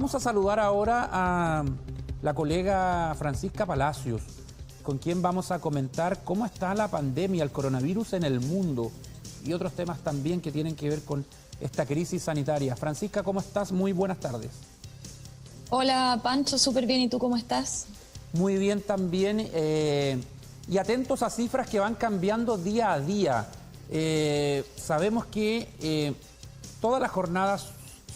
Vamos a saludar ahora a la colega Francisca Palacios, con quien vamos a comentar cómo está la pandemia, el coronavirus en el mundo y otros temas también que tienen que ver con esta crisis sanitaria. Francisca, ¿cómo estás? Muy buenas tardes. Hola Pancho, súper bien. ¿Y tú cómo estás? Muy bien también, y atentos a cifras que van cambiando día a día. Sabemos que todas las jornadas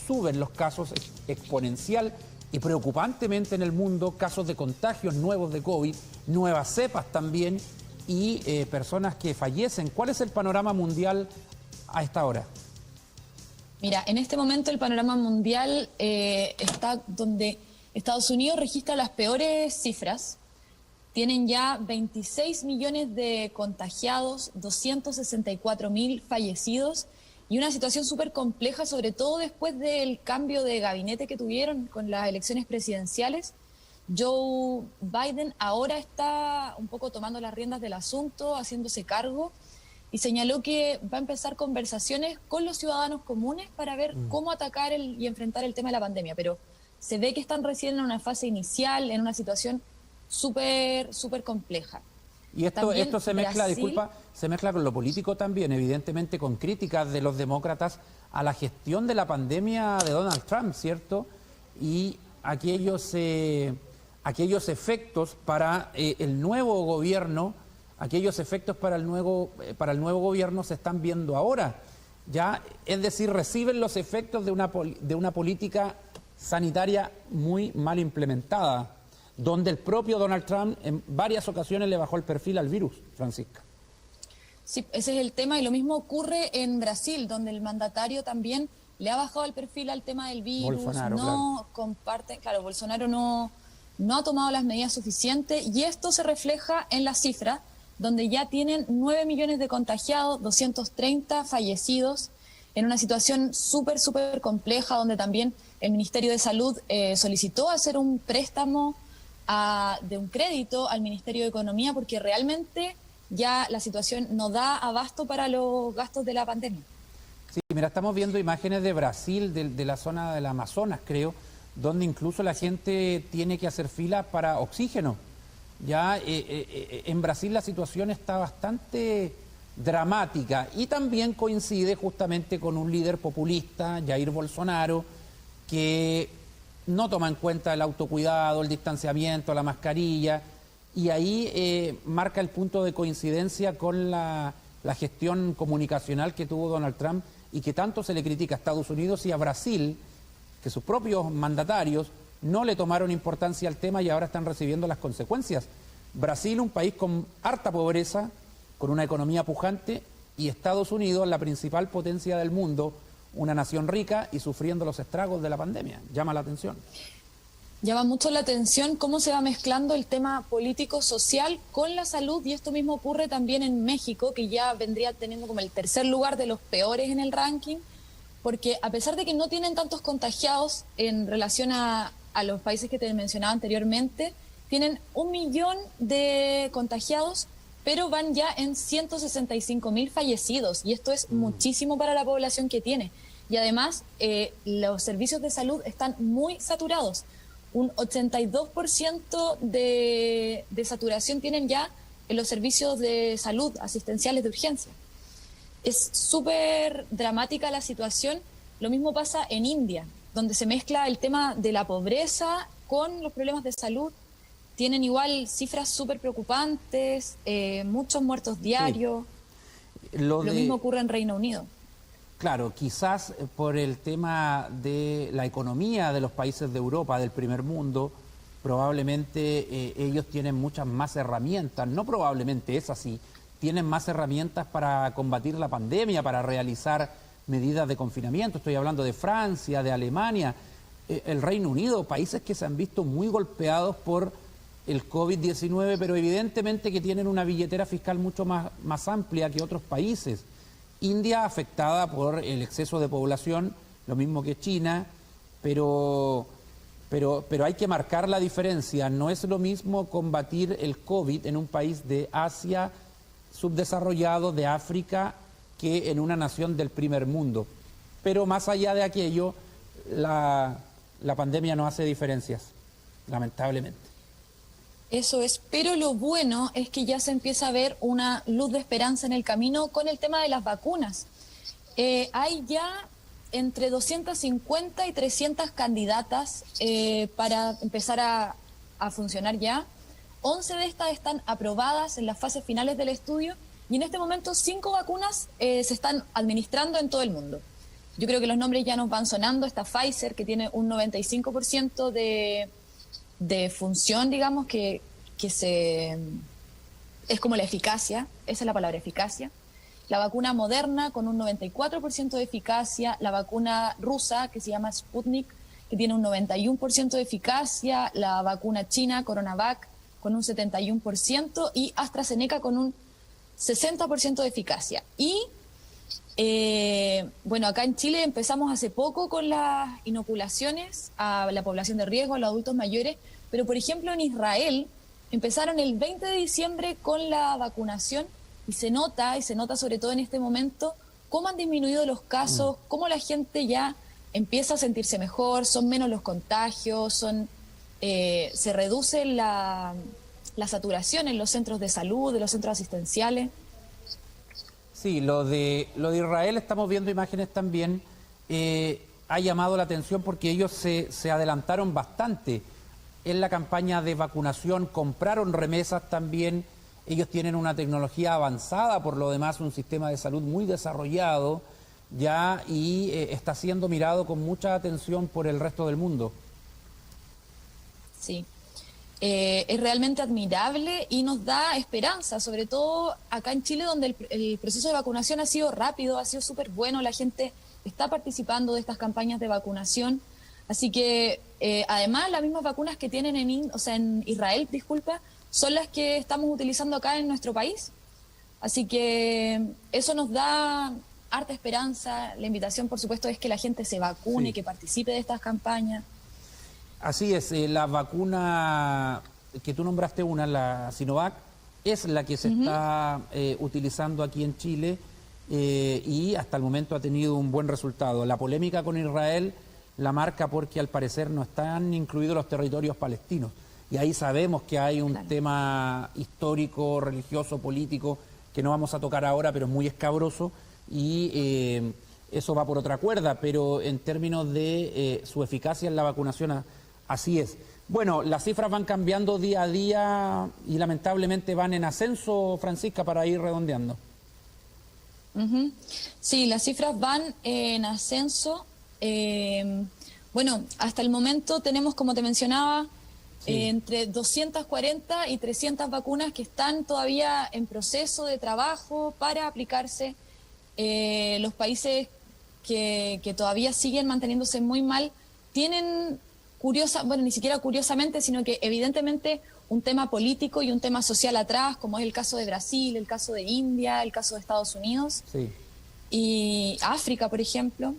suben los casos exponencial y preocupantemente en el mundo, casos de contagios nuevos de COVID, nuevas cepas también y personas que fallecen. ¿Cuál es el panorama mundial a esta hora? Mira, en este momento el panorama mundial está donde Estados Unidos registra las peores cifras. Tienen ya 26 millones de contagiados, 264.000 fallecidos y una situación súper compleja, sobre todo después del cambio de gabinete que tuvieron con las elecciones presidenciales. Joe Biden ahora está un poco tomando las riendas del asunto, haciéndose cargo, y señaló que va a empezar conversaciones con los ciudadanos comunes para ver cómo atacar y enfrentar el tema de la pandemia. Pero se ve que están recién en una fase inicial, en una situación súper compleja. Y esto se mezcla, disculpa, se mezcla con lo político también, evidentemente con críticas de los demócratas a la gestión de la pandemia de Donald Trump, ¿cierto? Y aquellos efectos para el nuevo gobierno, gobierno se están viendo ahora. Ya, es decir, reciben los efectos de una política sanitaria muy mal implementada, donde el propio Donald Trump en varias ocasiones le bajó el perfil al virus, Francisca. Sí, ese es el tema, y lo mismo ocurre en Brasil, donde el mandatario también le ha bajado el perfil al tema del virus. Bolsonaro, Bolsonaro no ha tomado las medidas suficientes, y esto se refleja en las cifras, donde ya tienen 9 millones de contagiados, 230 fallecidos, en una situación súper compleja, donde también el Ministerio de Salud solicitó hacer un préstamo de un crédito al Ministerio de Economía, porque realmente ya la situación no da abasto para los gastos de la pandemia. Sí, mira, estamos viendo imágenes de Brasil, de la zona del Amazonas, creo, donde incluso la gente tiene que hacer fila para oxígeno. Ya en Brasil la situación está bastante dramática y también coincide justamente con un líder populista, Jair Bolsonaro, que no toma en cuenta el autocuidado, el distanciamiento, la mascarilla, y ahí marca el punto de coincidencia con la gestión comunicacional que tuvo Donald Trump y que tanto se le critica a Estados Unidos y a Brasil, que sus propios mandatarios no le tomaron importancia al tema y ahora están recibiendo las consecuencias. Brasil, un país con harta pobreza, con una economía pujante, y Estados Unidos, la principal potencia del mundo, una nación rica y sufriendo los estragos de la pandemia. Llama la atención. Llama mucho la atención cómo se va mezclando el tema político-social con la salud, y esto mismo ocurre también en México, que ya vendría teniendo como el tercer lugar de los peores en el ranking, porque a pesar de que no tienen tantos contagiados en relación a los países que te mencionaba anteriormente, tienen 1 millón de contagiados, pero van ya en 165.000 fallecidos, y esto es muchísimo para la población que tiene. Y además, los servicios de salud están muy saturados. Un 82% de saturación tienen ya en los servicios de salud asistenciales de urgencia. Es súper dramática la situación. Lo mismo pasa en India, donde se mezcla el tema de la pobreza con los problemas de salud. Tienen igual cifras súper preocupantes, muchos muertos diarios. Sí. Lo mismo ocurre en Reino Unido. Claro, quizás por el tema de la economía de los países de Europa, del primer mundo, probablemente ellos tienen muchas más herramientas, no probablemente es así, tienen más herramientas para combatir la pandemia, para realizar medidas de confinamiento. Estoy hablando de Francia, de Alemania, el Reino Unido, países que se han visto muy golpeados por el COVID-19, pero evidentemente que tienen una billetera fiscal mucho más amplia que otros países. India afectada por el exceso de población, lo mismo que China, pero hay que marcar la diferencia. No es lo mismo combatir el COVID en un país de Asia subdesarrollado, de África, que en una nación del primer mundo. Pero más allá de aquello, la la pandemia no hace diferencias, lamentablemente. Eso es, pero lo bueno es que ya se empieza a ver una luz de esperanza en el camino con el tema de las vacunas. Hay ya entre 250 y 300 candidatas para empezar a funcionar ya. 11 de estas están aprobadas en las fases finales del estudio y en este momento 5 vacunas se están administrando en todo el mundo. Yo creo que los nombres ya nos van sonando. Está Pfizer, que tiene un 95% de función, digamos, que es como la eficacia, esa es la palabra, eficacia. La vacuna Moderna con un 94% de eficacia, la vacuna rusa que se llama Sputnik, que tiene un 91% de eficacia, la vacuna china Coronavac con un 71% y AstraZeneca con un 60% de eficacia. Y bueno, acá en Chile empezamos hace poco con las inoculaciones a la población de riesgo, a los adultos mayores, pero por ejemplo en Israel empezaron el 20 de diciembre con la vacunación y se nota sobre todo en este momento cómo han disminuido los casos, cómo la gente ya empieza a sentirse mejor, son menos los contagios, se reduce la saturación en los centros de salud, de los centros asistenciales. Sí, lo de Israel, estamos viendo imágenes también, ha llamado la atención porque ellos se adelantaron bastante en la campaña de vacunación, compraron remesas también, ellos tienen una tecnología avanzada, por lo demás un sistema de salud muy desarrollado ya y está siendo mirado con mucha atención por el resto del mundo. Sí. Es realmente admirable y nos da esperanza, sobre todo acá en Chile, donde el proceso de vacunación ha sido rápido, ha sido súper bueno, la gente está participando de estas campañas de vacunación, así que además las mismas vacunas que tienen en Israel, disculpa, son las que estamos utilizando acá en nuestro país, así que eso nos da harta esperanza. La invitación, por supuesto, es que la gente se vacune, sí, que participe de estas campañas. Así es, la vacuna que tú nombraste la Sinovac, es la que se está utilizando aquí en Chile y hasta el momento ha tenido un buen resultado. La polémica con Israel la marca porque al parecer no están incluidos los territorios palestinos y ahí sabemos que hay un tema histórico, religioso, político que no vamos a tocar ahora, pero es muy escabroso y eso va por otra cuerda, pero en términos de su eficacia en la vacunación, así es. Bueno, las cifras van cambiando día a día y lamentablemente van en ascenso, Francisca, para ir redondeando. Sí, las cifras van en ascenso. Bueno, hasta el momento tenemos, como te mencionaba, entre 240 y 300 vacunas que están todavía en proceso de trabajo para aplicarse. Los países que todavía siguen manteniéndose muy mal tienen ni siquiera curiosamente, sino que evidentemente un tema político y un tema social atrás, como es el caso de Brasil, el caso de India, el caso de Estados Unidos y África, por ejemplo.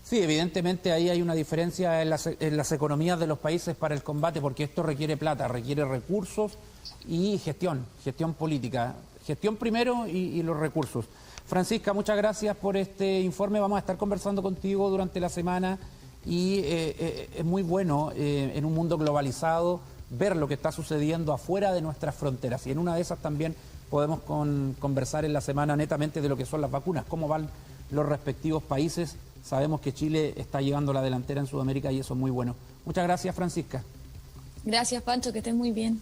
Sí, evidentemente ahí hay una diferencia en las economías de los países para el combate, porque esto requiere plata, requiere recursos y gestión política. Gestión primero y los recursos. Francisca, muchas gracias por este informe. Vamos a estar conversando contigo durante la semana y es muy bueno en un mundo globalizado ver lo que está sucediendo afuera de nuestras fronteras. Y en una de esas también podemos conversar en la semana netamente de lo que son las vacunas, cómo van los respectivos países. Sabemos que Chile está llevando la delantera en Sudamérica y eso es muy bueno. Muchas gracias, Francisca. Gracias, Pancho, que estés muy bien.